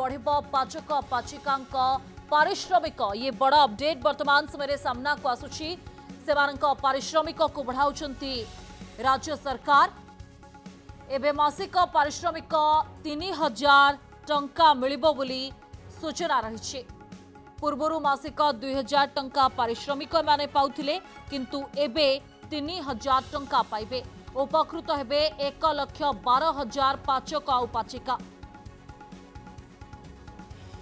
बढ़िबो पाचक पाचिकांक पारिश्रमिक। ये बड़ अपडेट वर्तमान समय सामना को आसुची। सेमानक पारिश्रमिक को बढ़ाउछंती राज्य सरकार। एबे मासिक पारिश्रमिक 3000 टंका मिलिबो बोली सूचना रही। पूर्वरु मासिक 2000 टंका पारिश्रमिक माने पाउथिले, किंतु एबे 3000 टंका पाइबे। उपकृत हेबे 1,12,000 पाचक आउ पाचिका।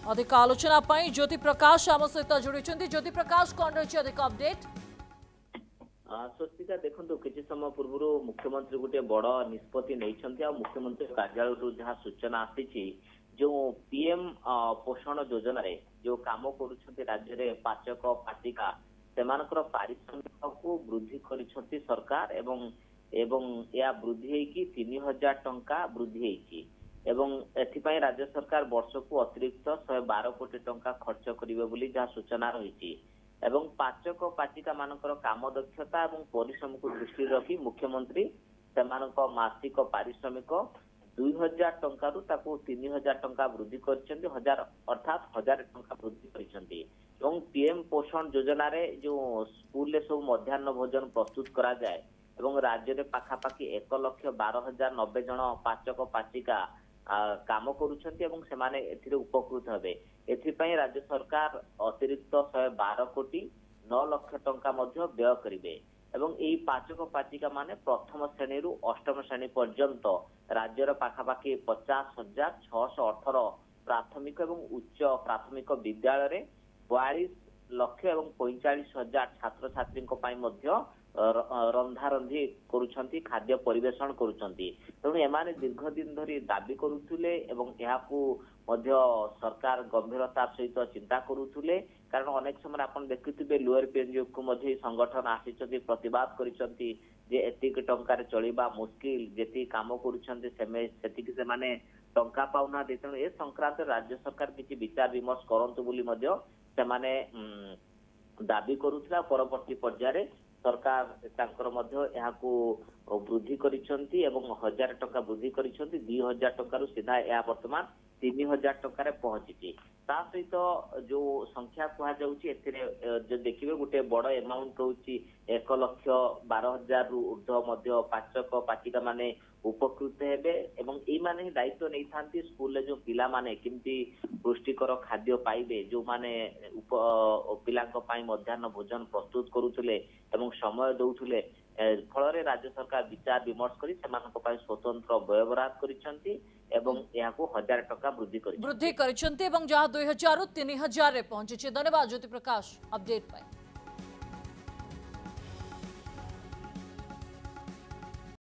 अधिक आलोचना पाई ज्योति प्रकाश आम सहित जोड़ी। ज्योति प्रकाश, कौन रही अधिक अपडेट? स्वस्तिका देखो किसी समय पूर्व मुख्यमंत्री गोटे बड़ निष्पत्ति नहीं। मुख्यमंत्री कार्यालय जहाँ सूचना आसी जो पीएम पोषण योजना रे जो काम कर राज्य में पाचक पाटिका से पारिश्रमिक को वृद्धि कर सरकार एवं या वृद्धि होगी 3000 टंका वृद्धि होती। राज्य सरकार वर्ष को अतिरिक्त 112 कोटी टंका खर्च करेंगे जहाँ सूचना रही। पाचक पाचिका मानकर काम दक्षता और परिश्रम को दृष्टि रखी मुख्यमंत्री से मासिक पारिश्रमिक 2000 टंका 3000 टंका वृद्धि कर अर्थात 1000 टंका वृद्धि कर पीएम पोषण योजना रे जो स्कूल ले सब मध्याह्न भोजन प्रस्तुत करा जाए एवं राज्य में पाखापाखि 1,12,090 जन पाचक पाचिका काम करुछंती एवं सेमाने एथिरे उपकृत हेबे। एथिपई राज्य सरकार अतिरिक्त 112 कोटी 9 लाख टंका मध्य व्यय करिवे एवं एई पाचक पाचिका माने प्रथम श्रेणी रु अष्टम श्रेणी पर्यंत राज्यर पाखापाखि 50,618 प्राथमिक एवं उच्च प्राथमिक विद्यालय रे 42 लाख एवं 45,000 छात्र छात्री रंधारंधी करुछंती खाद्य परिवेषण करुछंती। तेणु एमाने दीर्घ दिन धरी दाबी करुथुले एवं एहाकू मध्य सरकार गंभीरता सहित चिंता करुथुले। कारण अनेक समय आपण देखिथिबे लोअर पीएनजीओ को मध्य संगठन आसीचंती प्रतिवाद करिसंती जे एतिक टंकार चलिबा मुश्किल जेति काम करुछंती सेतिक से माने टंका पाउना। तेणु ए संक्रांत राज्य सरकार किछि विचार विमर्श करंतु बोली मध्य से माने दाबी करुथला। परवर्ती पर्याय सरकार तांकर मध्य एहाकू वृद्धि करिसंती एवं 1000 टंका वृद्धि करिसंती। 2000 टंका सीधा यह वर्तमान 3000 टंका पहुंची। ता सहित जो संख्या कहा जाउची एथिरे जो देखिबे गोटे बड़ अमाउंट रोची 1,12,000 रु ऊर्ध्व मध्य पाचक पाचिका माने उपकृत हेबे एवं एई माने दायित्व नहीं थांती स्कूल ले जो पिला माने किमती पुष्टिकर खाद्य पाइबे जो माने पिलांक पाई मध्याह्न भोजन प्रस्तुत करुथुले एवं समय दउथुले। फल राज्य सरकार विचार विमर्श करी सेमानक पाई स्वतंत्र व्ययबराद करिसंती एवं याको 1000 टंका वृद्धि करिसंती एवं जहां 2000 रु 3000 रे पहुंची। धन्यवाद ज्योति प्रकाश अपडेट पाई।